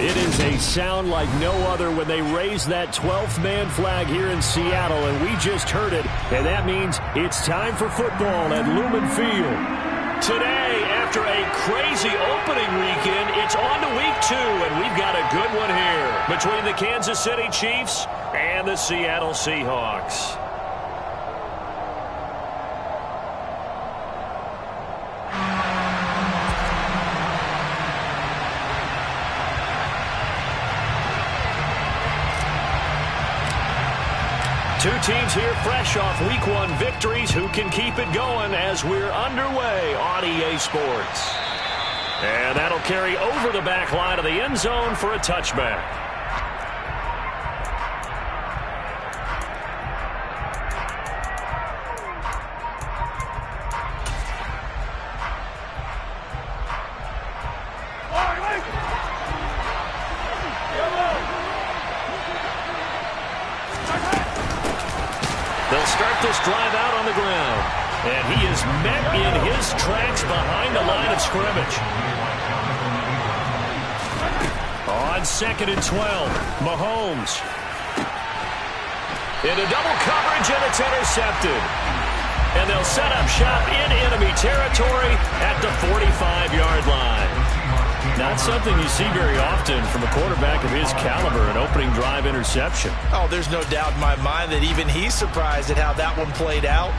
It is a sound like no other when they raise that 12th man flag here in Seattle, and we just heard it, and that means it's time for football at Lumen Field. Today, after a crazy opening weekend, it's on to week 2, and we've got a good one here between the Kansas City Chiefs and the Seattle Seahawks. Two teams here fresh off Week 1 victories who can keep it going as we're underway on EA Sports. And that'll carry over the back line of the end zone for a touchback. They'll start this drive out on the ground. And he is met in his tracks behind the line of scrimmage. On 2nd and 12, Mahomes. Into double coverage, and it's intercepted. And they'll set up shop in enemy territory at the 45-yard line. Not something you see very often from a quarterback of his caliber, an opening drive interception. Oh, there's no doubt in my mind that even he's surprised at how that one played out.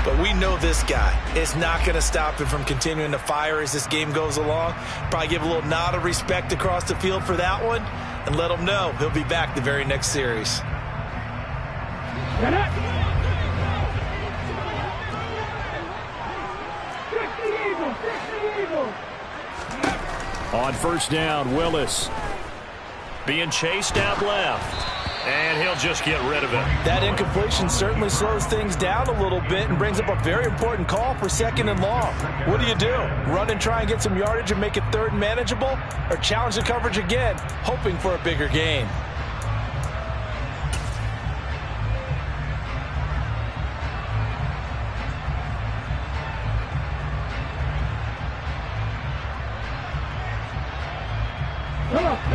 But we know this guy is not going to stop him from continuing to fire as this game goes along. Probably give a little nod of respect across the field for that one and let him know he'll be back the very next series. On first down, Willis being chased out left, and he'll just get rid of it. That incompletion certainly slows things down a little bit and brings up a very important call for 2nd and long. What do? Run and try and get some yardage and make it 3rd and manageable, or challenge the coverage again, hoping for a bigger gain?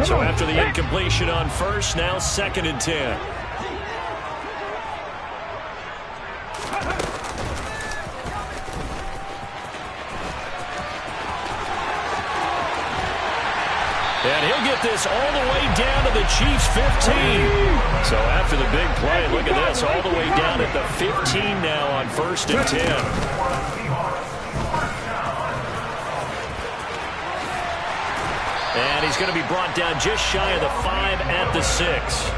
So after the incompletion on first, now 2nd and 10. And he'll get this all the way down to the Chiefs' 15. So after the big play, look at this, all the way down at the 15 now on 1st and 10. And he's going to be brought down just shy of the 5 at the 6.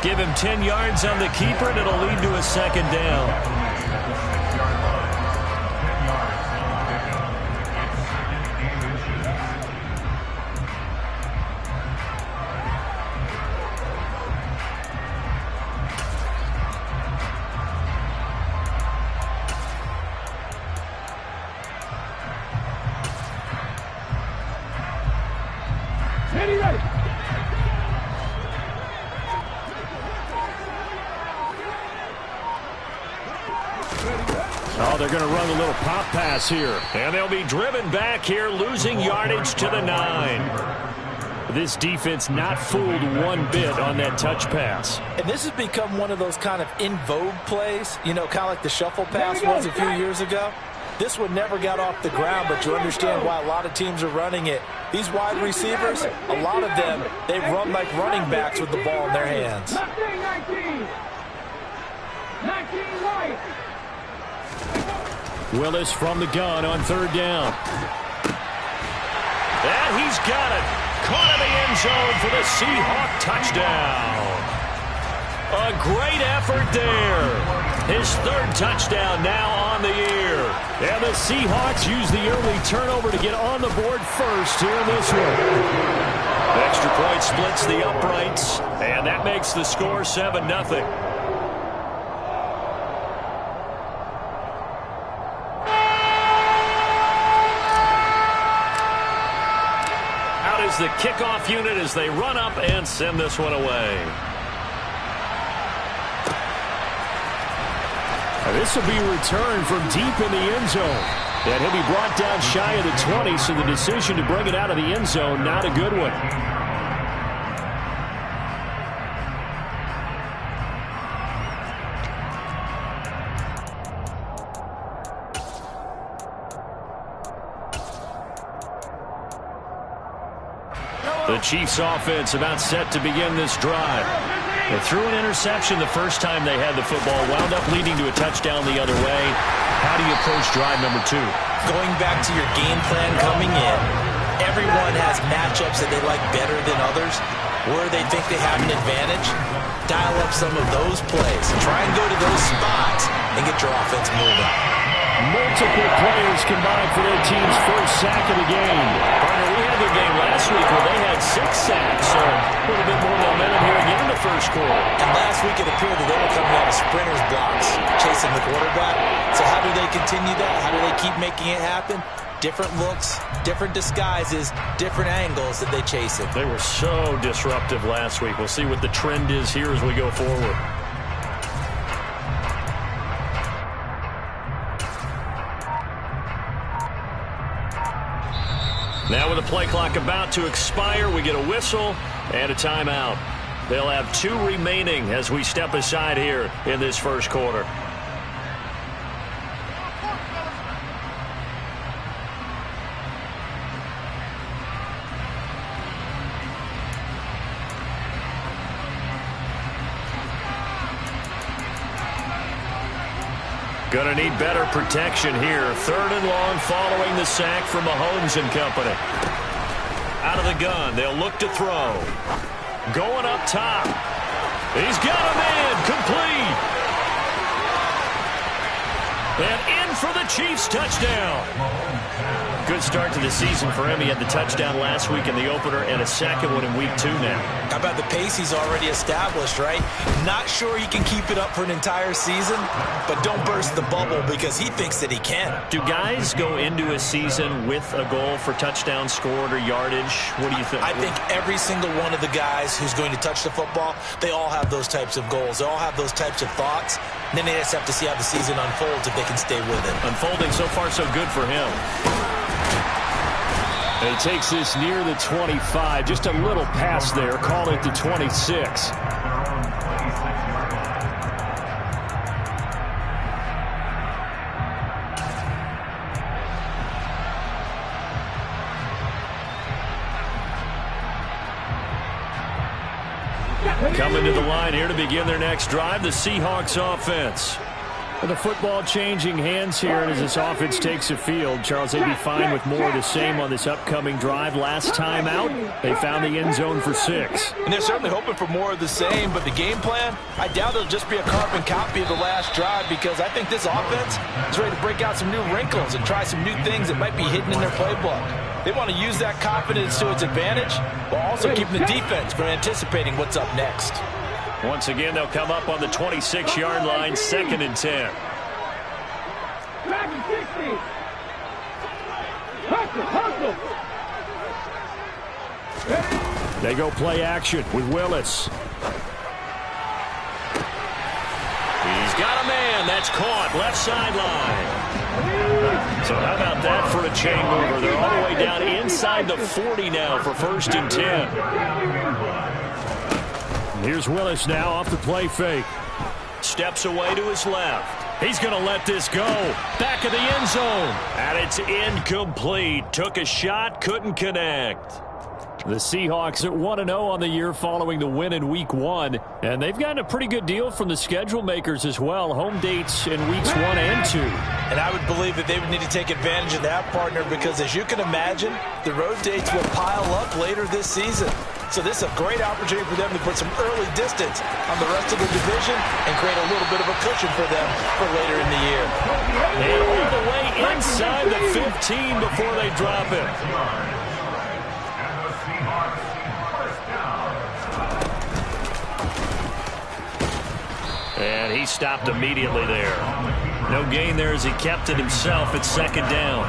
Give him 10 yards on the keeper, and it'll lead to a 2nd down. Oh, they're going to run a little pop pass here. And they'll be driven back here, losing yardage to the 9. This defense not fooled one bit on that touch pass. And this has become one of those kind of in vogue plays, you know, kind of like the shuffle pass was a few years ago. This one never got off the ground, but you understand why a lot of teams are running it. These wide receivers, a lot of them, they run like running backs with the ball in their hands. 19 right. Willis from the gun on 3rd down. And he's got it. Caught in the end zone for the Seahawk touchdown. A great effort there. His 3rd touchdown now on the year. And the Seahawks use the early turnover to get on the board first here in this one. The extra point splits the uprights, and that makes the score 7-0. The kickoff unit as they run up and send this one away. This will be returned from deep in the end zone. And he'll be brought down shy of the 20, so the decision to bring it out of the end zone, not a good one. The Chiefs offense about set to begin this drive. They threw an interception the first time they had the football, wound up leading to a touchdown the other way. How do you approach drive number 2? Going back to your game plan coming in, everyone has matchups that they like better than others, where they think they have an advantage. Dial up some of those plays. Try and go to those spots and get your offense moving. Multiple players combined for their team's first sack of the game. Partner, we had their game last week where they had 6 sacks, so a little bit more momentum here again in the first quarter. And last week it appeared that they were coming out of sprinters blocks, chasing the quarterback. So how do they continue that? How do they keep making it happen? Different looks, different disguises, different angles that they chase it. They were so disruptive last week. We'll see what the trend is here as we go forward. Now with the play clock about to expire, we get a whistle and a timeout. They'll have 2 remaining as we step aside here in this first quarter. Going to need better protection here. 3rd and long following the sack from Mahomes and company. Out of the gun, they'll look to throw. Going up top. He's got a man, complete. And in for the Chiefs touchdown. Good start to the season for him. He had the touchdown last week in the opener and a second one in week 2 now. How about the pace he's already established, right? Not sure he can keep it up for an entire season, but don't burst the bubble because he thinks that he can. Do guys go into a season with a goal for touchdown scored or yardage? What do you think? I think every single one of the guys who's going to touch the football, they all have those types of goals. They all have those types of thoughts. And then they just have to see how the season unfolds if they can stay with it. Unfolding so far so good for him. And he takes this near the 25. Just a little pass there. Call it the 26. Coming to the line here to begin their next drive, the Seahawks offense. With the football changing hands here, and as this offense takes the field, Charles, they'd be fine with more of the same on this upcoming drive. Last time out, they found the end zone for 6. And they're certainly hoping for more of the same, but the game plan, I doubt it'll just be a carbon copy of the last drive because I think this offense is ready to break out some new wrinkles and try some new things that might be hidden in their playbook. They want to use that confidence to its advantage while also keeping the defense from anticipating what's up next. Once again, they'll come up on the 26-yard line, 2nd and 10. They go play action with Willis. He's got a man. That's caught. Left sideline. So how about that for a chain mover? They're all the way down inside the 40 now for 1st and 10. Here's Willis now off the play fake. Steps away to his left. He's going to let this go. Back of the end zone. And it's incomplete. Took a shot, couldn't connect. The Seahawks at 1-0 on the year following the win in Week 1. And they've gotten a pretty good deal from the schedule makers as well. Home dates in Weeks 1 and 2. And I would believe that they would need to take advantage of that, partner, because as you can imagine, the road dates will pile up later this season. So this is a great opportunity for them to put some early distance on the rest of the division and create a little bit of a cushion for them for later in the year. And all the way inside the 15 before they drop it. And he stopped immediately there. No gain there as he kept it himself at 2nd down.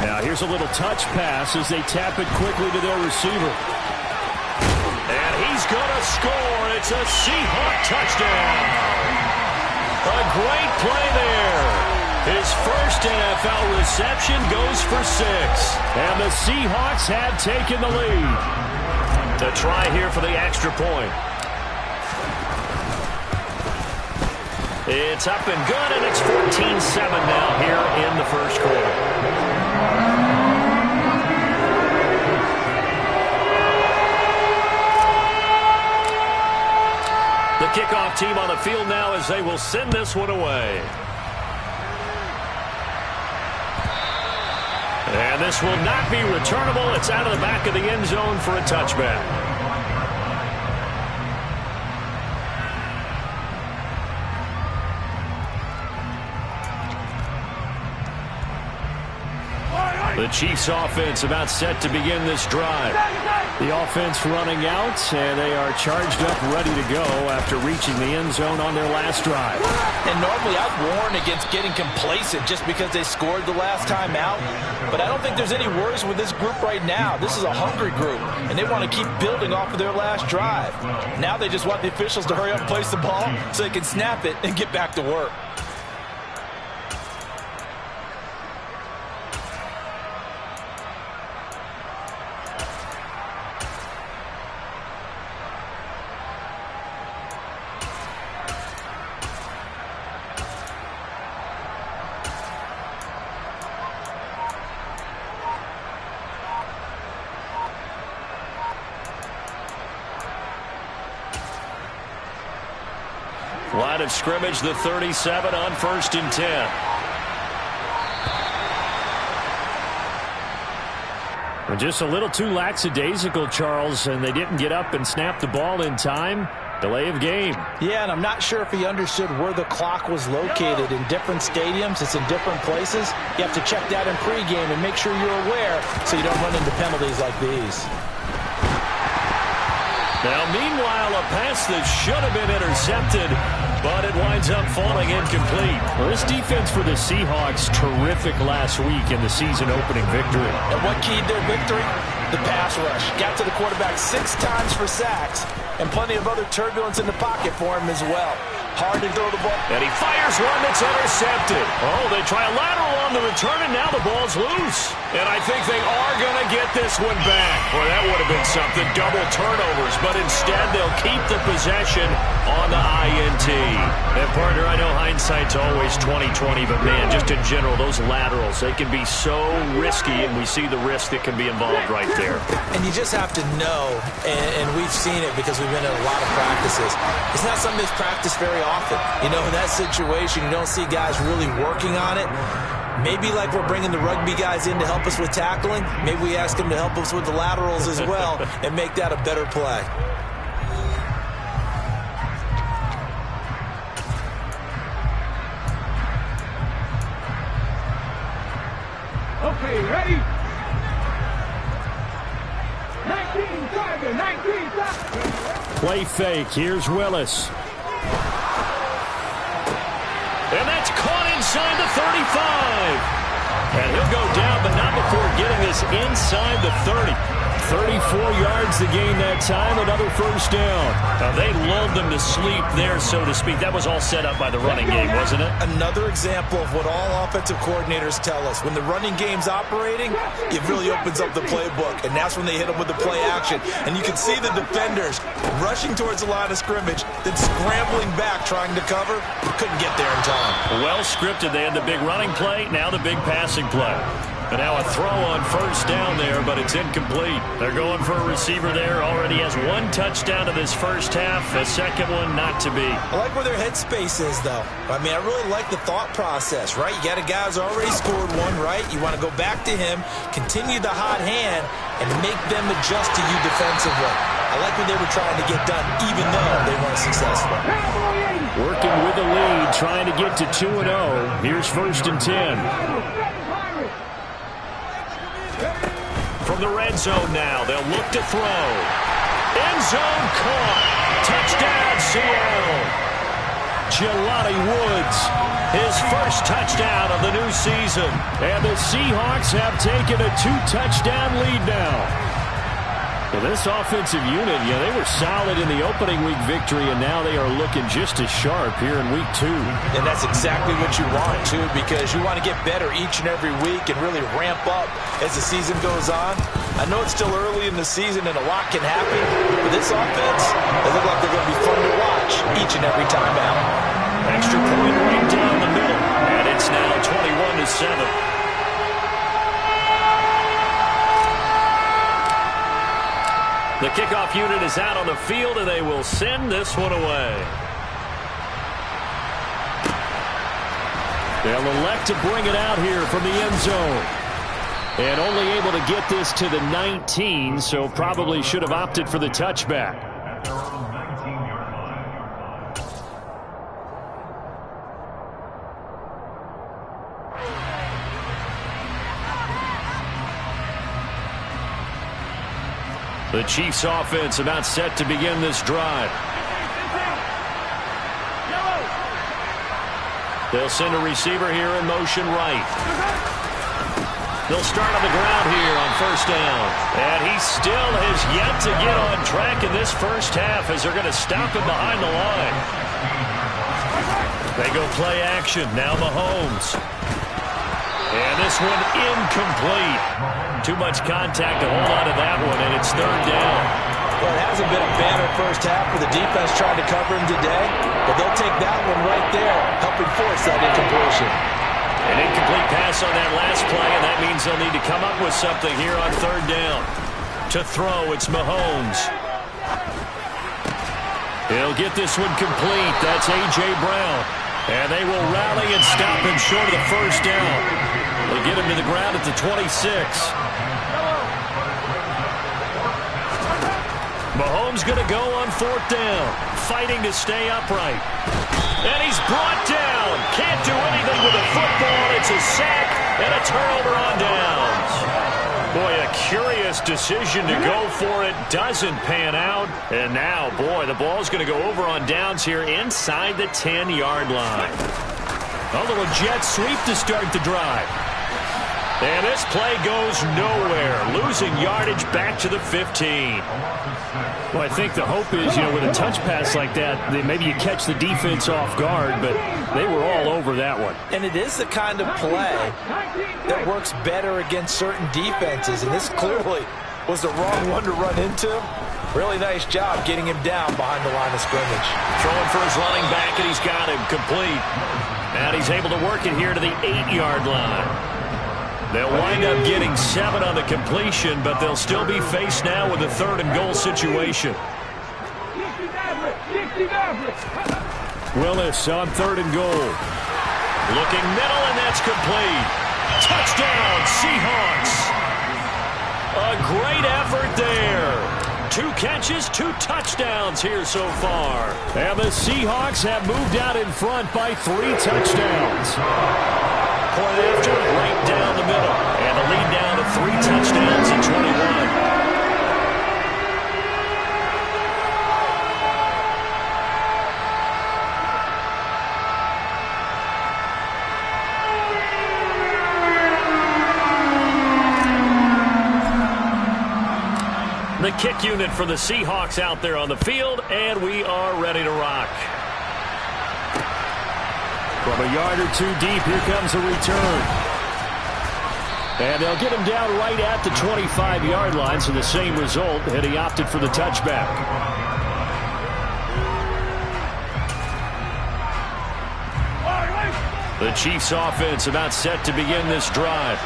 Now here's a little touch pass as they tap it quickly to their receiver. And he's going to score. It's a Seahawk touchdown. A great play there. His first NFL reception goes for 6. And the Seahawks have taken the lead. The try here for the extra point. It's up and good, and it's 14-7 now here in the first quarter. The kickoff team on the field now as they will send this one away. And this will not be returnable. It's out of the back of the end zone for a touchback. The Chiefs offense about set to begin this drive. The offense running out, and they are charged up, ready to go after reaching the end zone on their last drive. And normally I'd warn against getting complacent just because they scored the last time out. But I don't think there's any worries with this group right now. This is a hungry group, and they want to keep building off of their last drive. Now they just want the officials to hurry up and place the ball so they can snap it and get back to work. Line of scrimmage, the 37 on 1st and 10. And just a little too lackadaisical, Charles, and they didn't get up and snap the ball in time. Delay of game. Yeah, and I'm not sure if he understood where the clock was located. In different stadiums, it's in different places. You have to check that in pregame and make sure you're aware so you don't run into penalties like these. Now, meanwhile, a pass that should have been intercepted, but it winds up falling incomplete. Well, this defense for the Seahawks, terrific last week in the season-opening victory. And what keyed their victory? The pass rush. Got to the quarterback 6 times for sacks, and plenty of other turbulence in the pocket for him as well. Hard to throw the ball. And he fires one that's intercepted. Oh, they try a lateral on the return, and now the ball's loose. And I think they are going to get this one back. Boy, that would have been something. Double turnovers, but instead they'll keep the possession on the INT. And, partner, I know hindsight's always 20/20, but, man, just in general, those laterals, they can be so risky, and we see the risk that can be involved right there. And you just have to know, and we've seen it because we've been in a lot of practices. It's not something that's practiced very often. You know, in that situation, you don't see guys really working on it. Maybe like we're bringing the rugby guys in to help us with tackling, maybe we ask them to help us with the laterals as well and make that a better play. Okay, ready? 19 target, 19 target. Play fake. Here's Willis. And that's caught inside the 35. And he'll go down, but not before getting this inside the 30. 34 yards to gain that time, another first down. Now, they lulled them to sleep there, so to speak. That was all set up by the running game, wasn't it? Another example of what all offensive coordinators tell us. When the running game's operating, it really opens up the playbook, and that's when they hit them with the play action. And you can see the defenders rushing towards the line of scrimmage, then scrambling back, trying to cover. Couldn't get there in time. Well scripted. They had the big running play, now the big passing play. And now a throw on first down there, but it's incomplete. They're going for a receiver there. Already has 1 touchdown in this first half. A second one not to be. I like where their headspace is, though. I mean, I really like the thought process, right? You got a guy who's already scored one, right? You want to go back to him, continue the hot hand, and make them adjust to you defensively. I like what they were trying to get done, even though they weren't successful. Working with the lead, trying to get to 2-0. Here's 1st and 10. From the red zone now, they'll look to throw. End zone caught. Touchdown, Seattle. Jelani Woods, his first touchdown of the new season. And the Seahawks have taken a 2-touchdown lead now. Well, this offensive unit, yeah, they were solid in the opening week victory, and now they are looking just as sharp here in week 2. And that's exactly what you want, too, because you want to get better each and every week and really ramp up as the season goes on. I know it's still early in the season and a lot can happen, but this offense, they look like they're going to be fun to watch each and every time out. Extra point right down the middle, and it's now 21-7. The kickoff unit is out on the field, and they will send this one away. They'll elect to bring it out here from the end zone. And only able to get this to the 19, so probably should have opted for the touchback. The Chiefs offense about set to begin this drive. They'll send a receiver here in motion right. They'll start on the ground here on first down. And he still has yet to get on track in this first half as they're going to stop him behind the line. They go play action. Now Mahomes. And this one incomplete. Too much contact to hold on to that one, and it's third down. Well, it hasn't been a banner first half for the defense trying to cover him today, but they'll take that one right there, helping force that incompletion. An incomplete pass on that last play, and that means they'll need to come up with something here on third down. To throw, it's Mahomes. He'll get this one complete. That's A.J. Brown. And they will rally and stop him short of the first down. They get him to the ground at the 26. Mahomes going to go on fourth down, fighting to stay upright. And he's brought down. Can't do anything with the football. It's a sack and a turnover on downs. Boy, a curious decision to go for it. Doesn't pan out. And now, boy, the ball's going to go over on downs here inside the 10-yard line. A little jet sweep to start the drive. And this play goes nowhere. Losing yardage back to the 15. Well, I think the hope is, with a touch pass like that, maybe you catch the defense off guard, but they were all over that one. And it is the kind of play that works better against certain defenses, and this clearly was the wrong one to run into. Really nice job getting him down behind the line of scrimmage. Throwing for his running back, and he's got him complete. And he's able to work it here to the 8-yard line. They'll wind up getting 7 on the completion, but they'll still be faced now with a third-and-goal situation. Willis on third and goal. Looking middle, and that's complete. Touchdown, Seahawks. A great effort there. 2 catches, 2 touchdowns here so far. And the Seahawks have moved out in front by 3 touchdowns. Point after, right down the middle. And the lead down to 3 touchdowns and 21. The kick unit for the Seahawks out there on the field, and we are ready to rock. From a yard or 2 deep, here comes a return. And they'll get him down right at the 25-yard line, so the same result, and he opted for the touchback. The Chiefs offense about set to begin this drive.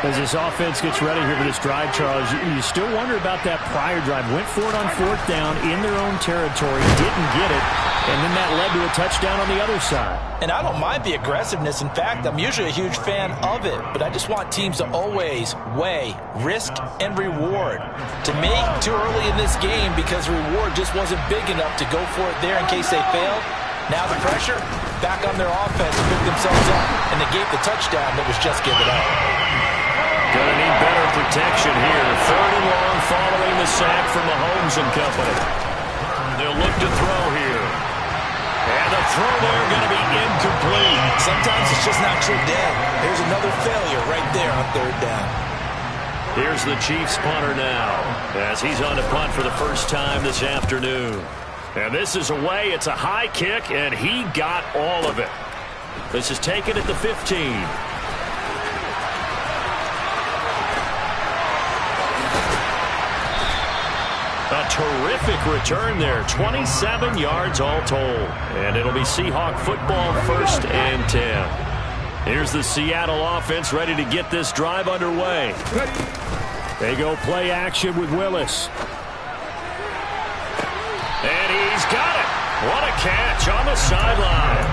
As this offense gets ready here for this drive, Charles, you still wonder about that prior drive. Went for it on 4th down in their own territory, didn't get it, and then that led to a touchdown on the other side. And I don't mind the aggressiveness. In fact, I'm usually a huge fan of it, but I just want teams to always weigh risk and reward. To me, too early in this game because the reward just wasn't big enough to go for it there in case they failed. Now the pressure back on their offense to pick themselves up, and they gave the touchdown that was just given up. Gonna need better protection here. 3rd and long following the sack from Mahomes and company. They'll look to throw here. And the throw there going to be incomplete. Sometimes it's just not your day. There's another failure right there on 3rd down. Here's the Chiefs punter now as he's on to punt for the first time this afternoon. And this is away. It's a high kick, and he got all of it. This is taken at the 15. A terrific return there. 27 yards all told. And it'll be Seahawk football, 1st and 10. Here's the Seattle offense ready to get this drive underway. They go play action with Willis. And he's got it. What a catch on the sideline.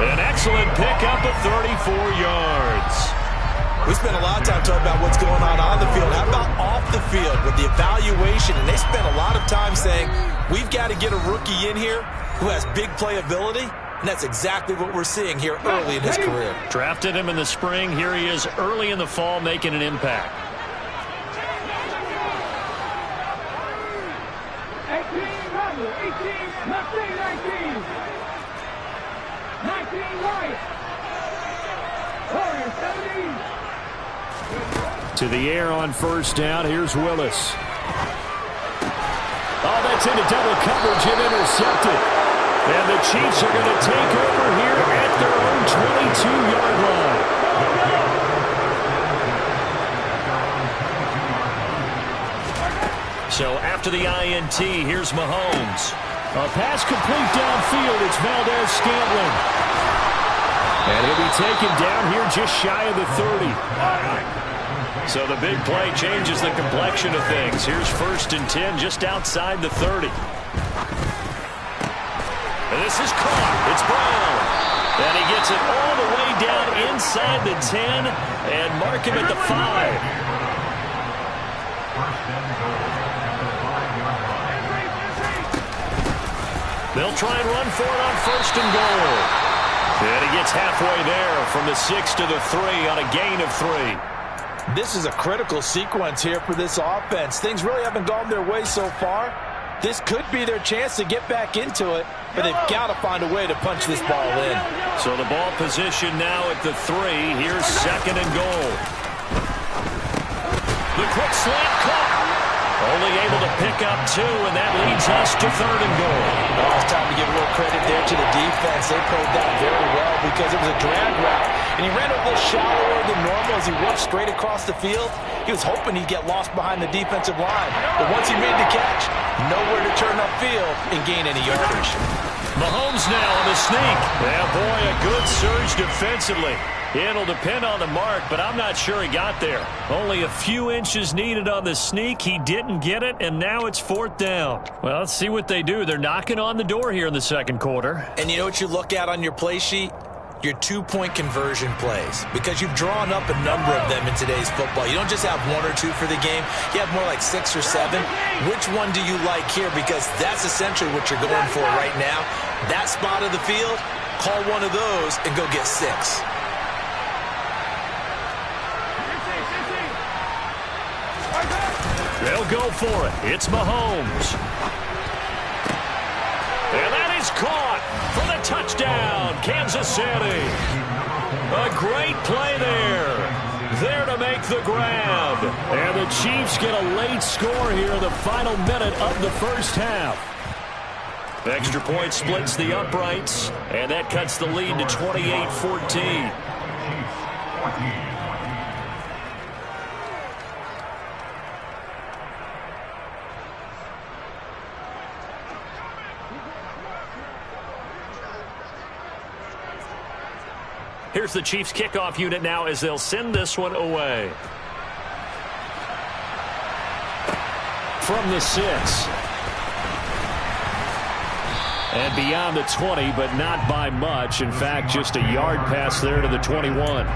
An excellent pickup of 34 yards. We spent a lot of time talking about what's going on the field. How about off the field with the evaluation? And they spent a lot of time saying, we've got to get a rookie in here who has big playability. And that's exactly what we're seeing here early in his career. Drafted him in the spring. Here he is early in the fall making an impact. 18 left, 19. 19 right. Warriors 17. To the air on 1st down. Here's Willis. Oh, that's into double coverage and intercepted. And the Chiefs are going to take over here at their own 22-yard line. So after the INT, here's Mahomes. A pass complete downfield. It's Valdez-Scantling. And he'll be taken down here just shy of the 30. So the big play changes the complexion of things. Here's 1st and 10 just outside the 30. And this is caught. It's Brown. And he gets it all the way down inside the 10 and mark him at the 5. They'll try and run for it on 1st and goal. And he gets halfway there from the 6 to the 3 on a gain of 3. This is a critical sequence here for this offense. Things really haven't gone their way so far. This could be their chance to get back into it, but they've got to find a way to punch this ball in. So the ball position now at the 3. Here's 2nd and goal. The quick slant caught. Only able to pick up 2, and that leads us to 3rd and goal. Well, it's time to give a little credit there to the defense. They played that very well because it was a drag route, and he ran a little shallower than normal as he worked straight across the field. He was hoping he'd get lost behind the defensive line, but once he made the catch, nowhere to turn upfield and gain any yardage. Mahomes now on the sneak. Yeah, boy, a good surge defensively. It'll depend on the mark, but I'm not sure he got there. Only a few inches needed on the sneak. He didn't get it, and now it's 4th down. Well, let's see what they do. They're knocking on the door here in the 2nd quarter. And you know what you look at on your play sheet? Your 2-point conversion plays, because you've drawn up a number of them in today's football. You don't just have 1 or 2 for the game. You have more like 6 or 7. Which one do you like here? Because that's essentially what you're going for right now. That spot of the field, call one of those and go get 6. They'll go for it. It's Mahomes. And that is caught for the touchdown, Kansas City. A great play there. There to make the grab. And the Chiefs get a late score here in the final minute of the 1st half. Extra point splits the uprights, and that cuts the lead to 28-14. Here's the Chiefs kickoff unit now as they'll send this one away. From the 6. And beyond the 20, but not by much. In fact, just a yard pass there to the 21.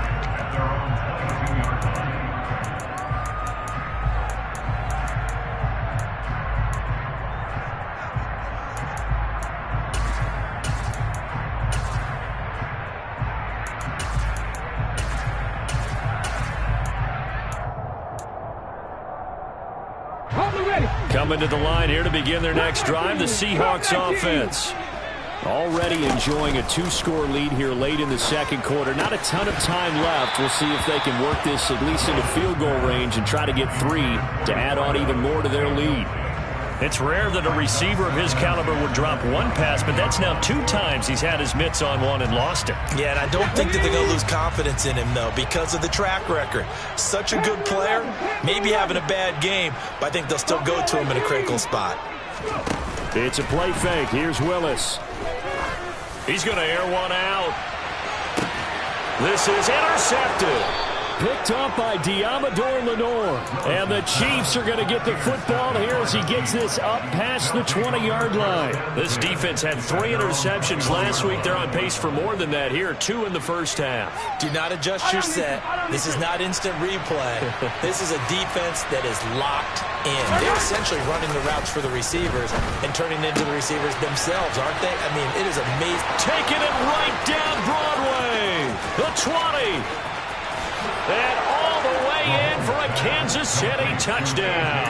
Ready. Coming to the line here to begin their next drive, the Seahawks offense. Already enjoying a 2-score lead here late in the second quarter. Not a ton of time left. We'll see if they can work this at least into field goal range and try to get 3 to add on even more to their lead. It's rare that a receiver of his caliber would drop one pass, but that's now 2 times he's had his mitts on one and lost it. Yeah, and I don't think that they're going to lose confidence in him, though, because of the track record. Such a good player, maybe having a bad game, but I think they'll still go to him in a critical spot. It's a play fake. Here's Willis. He's going to air one out. This is intercepted. Picked up by Diamador Lenore. And the Chiefs are going to get the football here as he gets this up past the 20-yard line. This defense had 3 interceptions last week. They're on pace for more than that here. 2 in the first half. Do not adjust your set. This is not instant replay. This is a defense that is locked in. They're essentially running the routes for the receivers and turning into the receivers themselves, aren't they? I mean, it is amazing. Taking it right down Broadway. The 20. And all the way in for a Kansas City touchdown.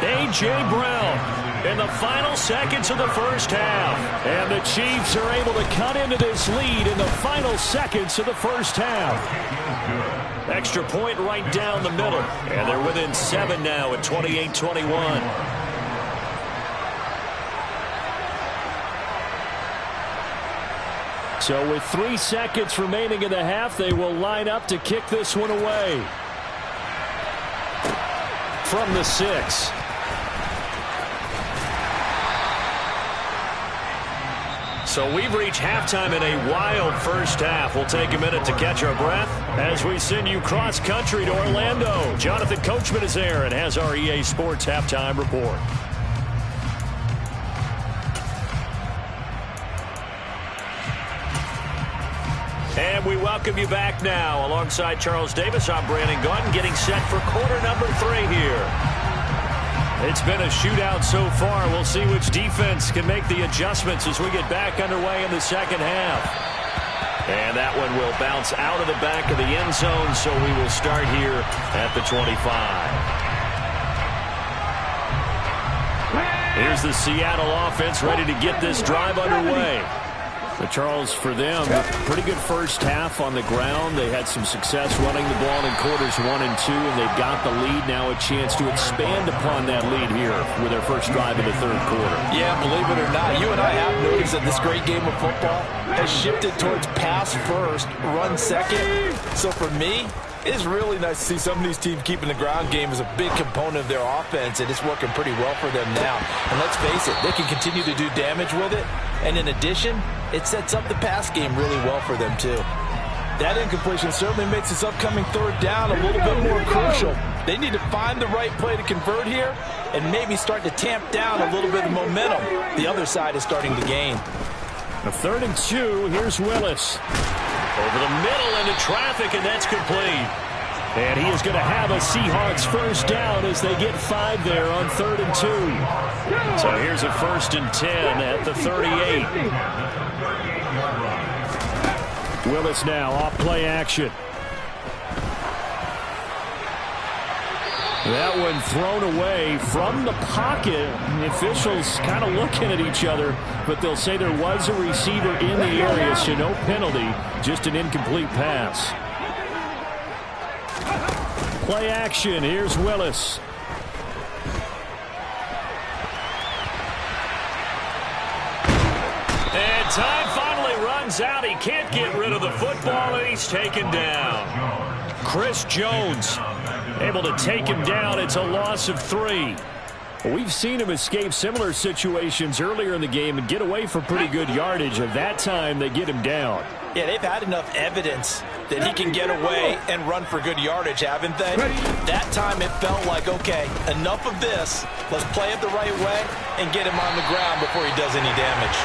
A.J. Brown in the final seconds of the first half. And the Chiefs are able to cut into this lead in the final seconds of the first half. Extra point right down the middle. And they're within 7 now at 28-21. So with 3 seconds remaining in the half, they will line up to kick this one away. From the 6. So we've reached halftime in a wild first half. We'll take a minute to catch our breath as we send you cross-country to Orlando. Jonathan Coachman is there and has our EA Sports halftime report. And we welcome you back now. Alongside Charles Davis, I'm Brandon Gaudin, getting set for quarter number 3 here. It's been a shootout so far. We'll see which defense can make the adjustments as we get back underway in the second half. And that one will bounce out of the back of the end zone, so we will start here at the 25. Here's the Seattle offense ready to get this drive underway. But Charles, for them, pretty good first half on the ground. They had some success running the ball in quarters 1 and 2, and they've got the lead now, a chance to expand upon that lead here with their first drive in the third quarter. Yeah, believe it or not, you and I have noticed that this great game of football has shifted towards pass first, run second. So for me, it's really nice to see some of these teams keeping the ground game as a big component of their offense, and it's working pretty well for them now. And let's face it, they can continue to do damage with it. And in addition, it sets up the pass game really well for them, too. That incompletion certainly makes this upcoming third down a little bit more crucial. They need to find the right play to convert here and maybe start to tamp down a little bit of momentum. The other side is starting to gain. A 3rd and 2, here's Willis. Over the middle into traffic, and that's complete. And he is going to have a Seahawks first down as they get 5 there on 3rd and 2. So here's a 1st and 10 at the 38. Willis now off play action. That one thrown away from the pocket. The officials kind of looking at each other, but they'll say there was a receiver in the area, so no penalty, just an incomplete pass. Play action. Here's Willis. And time finally runs out. He can't get rid of the football, and he's taken down. Chris Jones able to take him down. It's a loss of 3. We've seen him escape similar situations earlier in the game and get away for pretty good yardage. At that time, they get him down. Yeah, they've had enough evidence that he can get away and run for good yardage, haven't they? That time it felt like, okay, enough of this. Let's play it the right way and get him on the ground before he does any damage.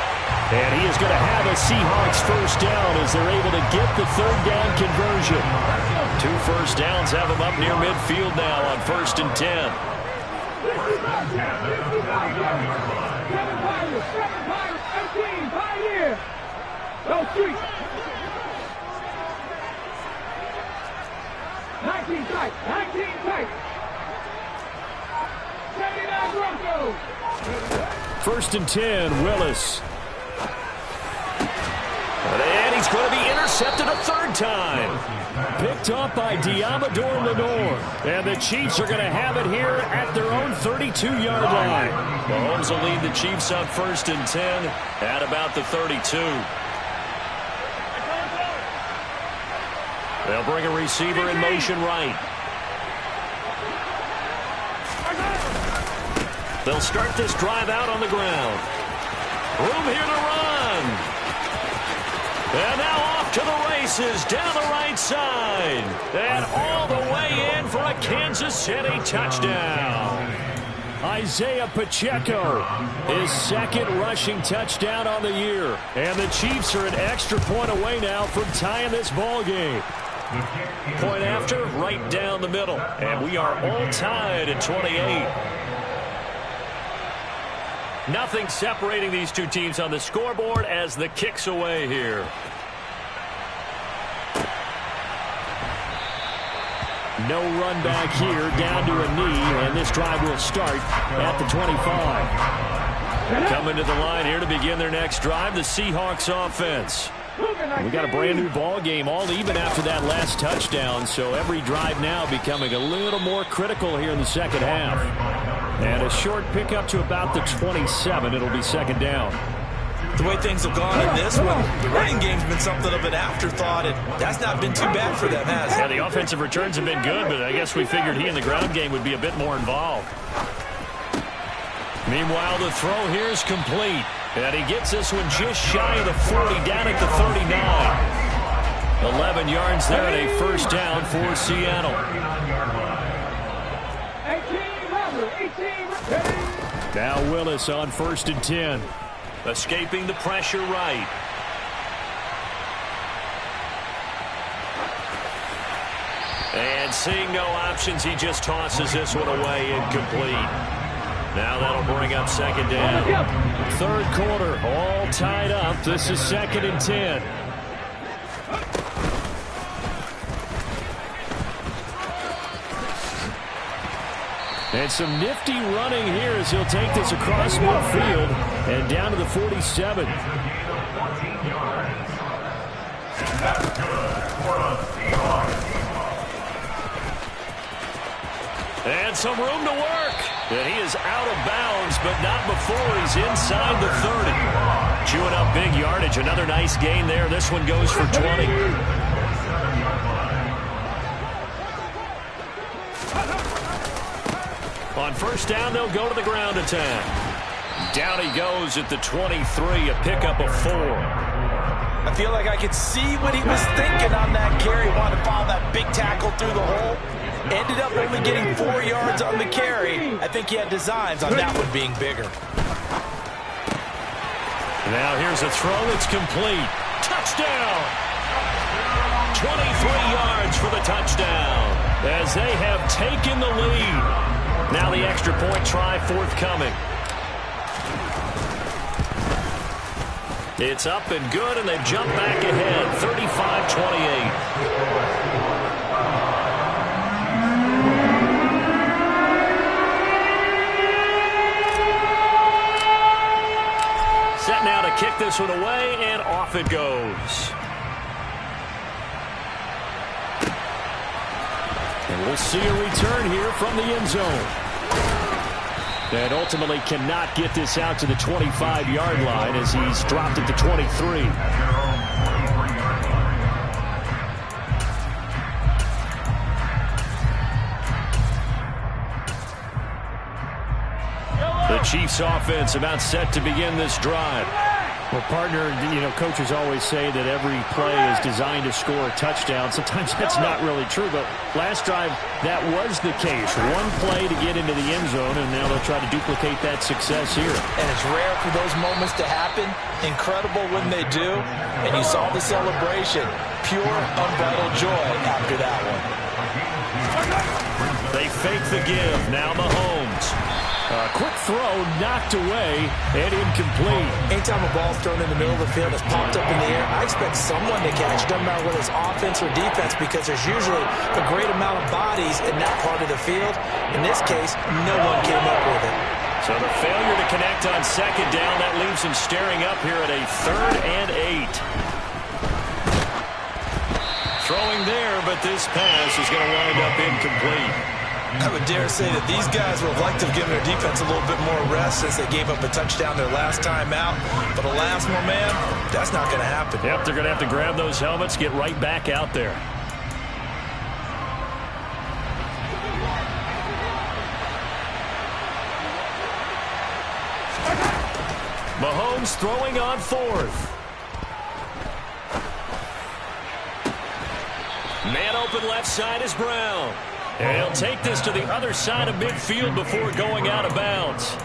And he is going to have a Seahawks first down as they're able to get the 3rd down conversion. 2 first downs have him up near midfield now on 1st and 10. Go street. 19 tight. 19 tight. 79 Broncos. 1st and 10, Willis. going to be intercepted a third time. Picked up by Diamador Lenore. And the Chiefs are going to have it here at their own 32-yard line. Mahomes will lead the Chiefs up 1st and 10 at about the 32. They'll bring a receiver in motion right. They'll start this drive out on the ground. Room here to run. And now off to the races down the right side. And all the way in for a Kansas City touchdown. Isaiah Pacheco, his second rushing touchdown on the year. And the Chiefs are an extra point away now from tying this ball game. Point after, right down the middle. And we are all tied at 28. Nothing separating these two teams on the scoreboard as the kick's away here. No run back here, down to a knee, and this drive will start at the 25. Coming to the line here to begin their next drive, the Seahawks offense. We got a brand new ball game, all even after that last touchdown, so every drive now becoming a little more critical here in the second half. And a short pickup to about the 27. It'll be second down. The way things have gone in this one, the running game's been something of an afterthought, and that's not been too bad for them, has it? Yeah, the offensive returns have been good, but I guess we figured he in the ground game would be a bit more involved. Meanwhile, the throw here is complete. And he gets this one just shy of the 40, down at the 39. 11 yards there and a first down for Seattle. Now Willis on 1st and 10. Escaping the pressure right. And seeing no options, he just tosses this one away, incomplete. Now that'll bring up second down. Third quarter, all tied up. This is 2nd and 10. And some nifty running here as he'll take this across midfield and down to the 47. And some room to work. And he is out of bounds, but not before he's inside the 30. Chewing up big yardage. Another nice gain there. This one goes for 20. On first down, they'll go to the ground attack. Down he goes at the 23, a pickup of 4. I feel like I could see what he was thinking on that carry. Wanted to follow that big tackle through the hole. Ended up only getting 4 yards on the carry. I think he had designs on that one being bigger. Now here's a throw. It's complete. Touchdown! 23 yards for the touchdown as they have taken the lead. Now the extra point try forthcoming. It's up and good, and they've jumped back ahead, 35-28. Set now to kick this one away, and off it goes. And we'll see a return here from the end zone. And ultimately cannot get this out to the 25-yard line as he's dropped at the 23. The Chiefs offense about set to begin this drive. Well, partner, coaches always say that every play is designed to score a touchdown. Sometimes that's not really true, but last drive, that was the case. One play to get into the end zone, and now they'll try to duplicate that success here. And it's rare for those moments to happen. Incredible when they do. And you saw the celebration. Pure, unbridled joy after that one. They fake the give. Now Mahomes. A quick throw knocked away and incomplete. Anytime a ball's thrown in the middle of the field, it's popped up in the air, I expect someone to catch, doesn't matter whether it's offense or defense, because there's usually a great amount of bodies in that part of the field. In this case, no one came up with it. So the failure to connect on second down, that leaves him staring up here at a 3rd and 8. throwing there, but this pass is going to wind up incomplete. I would dare say that these guys would have liked to have given their defense a little bit more rest since they gave up a touchdown their last time out. But alas, my man, that's not going to happen. Yep, they're going to have to grab those helmets, get right back out there. Mahomes throwing on fourth. Man open left side is Brown. And he'll take this to the other side of midfield before going out of bounds.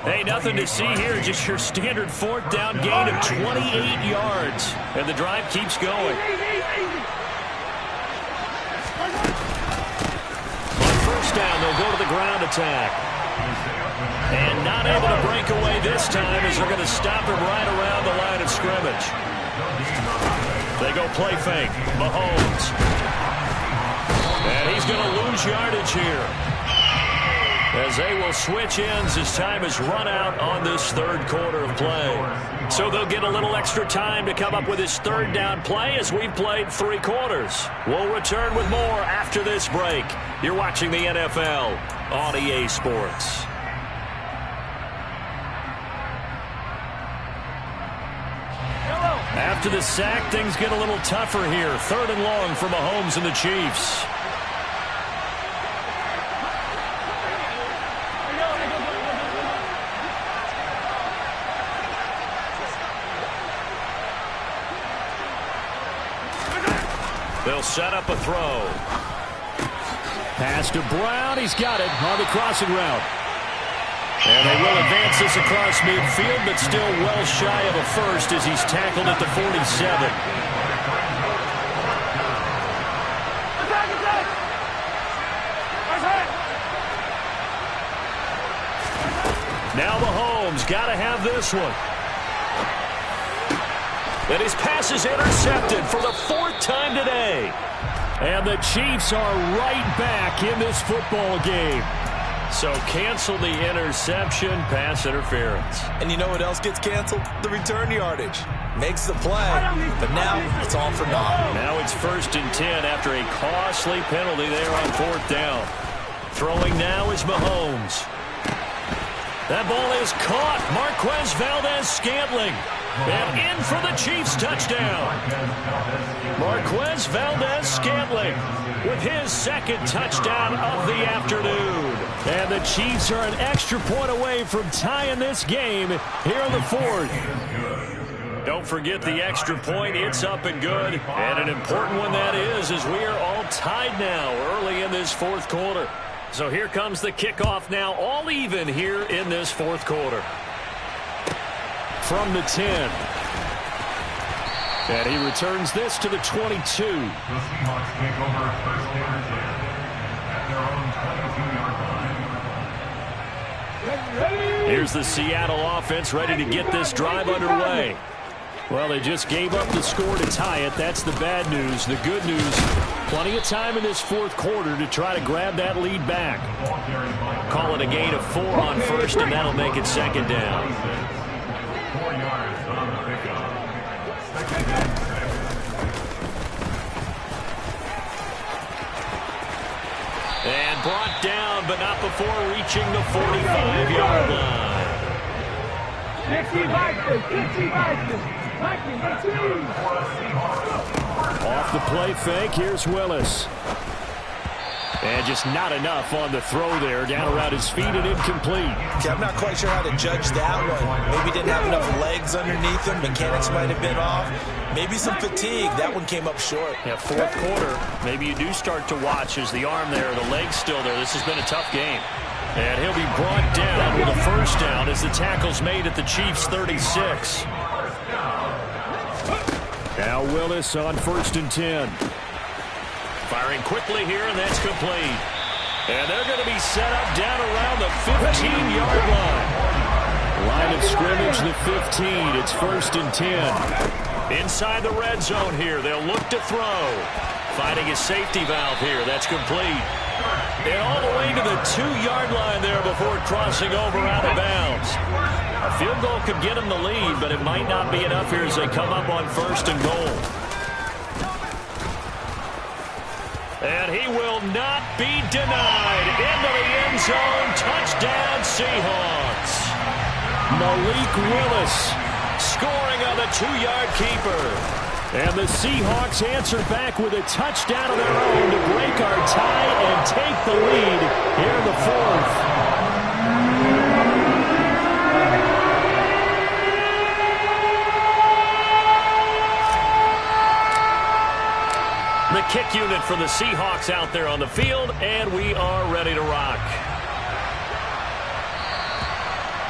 Hey, nothing to see here, just your standard fourth down gain of 28 yards. And the drive keeps going. On first down, they'll go to the ground attack. And not able to break away this time as they're going to stop him right around the line of scrimmage. They go play fake. Mahomes. And he's going to lose yardage here as they will switch ends as time is run out on this third quarter of play. So they'll get a little extra time to come up with his third down play as we've played 3 quarters. We'll return with more after this break. You're watching the NFL on EA Sports. After the sack, things get a little tougher here. 3rd and long for Mahomes and the Chiefs. They'll set up a throw. Pass to Brown. He's got it on the crossing route. And they will advance this across midfield, but still well shy of a first as he's tackled at the 47. Now Mahomes got to have this one. And his pass is intercepted for the 4th time today. And the Chiefs are right back in this football game. So cancel the interception, pass interference. And you know what else gets canceled? The return yardage. Makes the play, but now it's all for naught. Now it's 1st and 10 after a costly penalty there on 4th down. Throwing now is Mahomes. That ball is caught. Marquez Valdez-Scantling. And in for the Chiefs touchdown. Marquez Valdez-Scantling with his 2nd touchdown of the afternoon. And the Chiefs are an extra point away from tying this game here in the 4th. Don't forget the extra point. It's up and good. And an important one that is, as we are all tied now early in this 4th quarter. So here comes the kickoff now, all even here in this 4th quarter. From the 10. And he returns this to the 22. Here's the Seattle offense ready to get this drive underway. Well, they just gave up the score to tie it. That's the bad news. The good news, plenty of time in this 4th quarter to try to grab that lead back. Call it a gain of 4 on 1st, and that'll make it 2nd down. 4 yards on the pickup. And brought down, but not before reaching the 45-yard line. 50 Vikings, 50 Vikings. Off the play fake, here's Willis. And just not enough on the throw there. Down around his feet and incomplete. Okay, I'm not quite sure how to judge that one. Maybe didn't have enough legs underneath him. Mechanics might have been off. Maybe some fatigue. That one came up short. Yeah, 4th quarter. Maybe you do start to watch as the arm there, the leg's still there. This has been a tough game. And he'll be brought down with a 1st down as the tackle's made at the Chiefs' 36. Now Willis on 1st and 10. Firing quickly here, and that's complete. And they're going to be set up down around the 15-yard line. Line of scrimmage, the 15. It's 1st and 10. Inside the red zone here. They'll look to throw. Finding his safety valve here. That's complete. And all the way to the 2-yard line there before crossing over out of bounds. A field goal could get him the lead, but it might not be enough here as they come up on 1st and goal. And he will not be denied. Into the end zone. Touchdown, Seahawks. Malik Willis scoring on the 2-yard keeper. And the Seahawks answer back with a touchdown of their own to break our tie and take the lead here in the fourth. The kick unit for the Seahawks out there on the field, and we are ready to rock.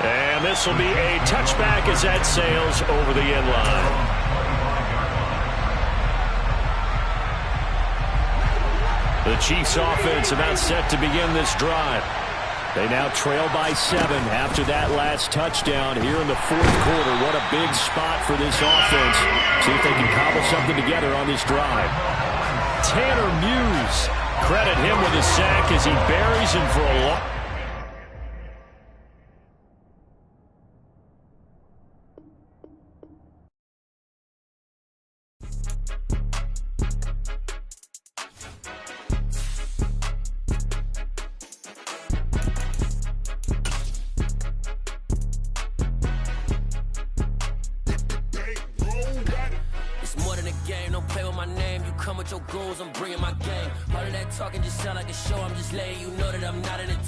And this will be a touchback as that sails over the end line. The Chiefs offense about set to begin this drive. They now trail by 7 after that last touchdown here in the fourth quarter. What a big spot for this offense. See if they can cobble something together on this drive. Tanner Muse, credit him with a sack as he buries him for a long. Goals, I'm bringing my game. All of that talking just sound like a show. I'm just letting you know that I'm not in it.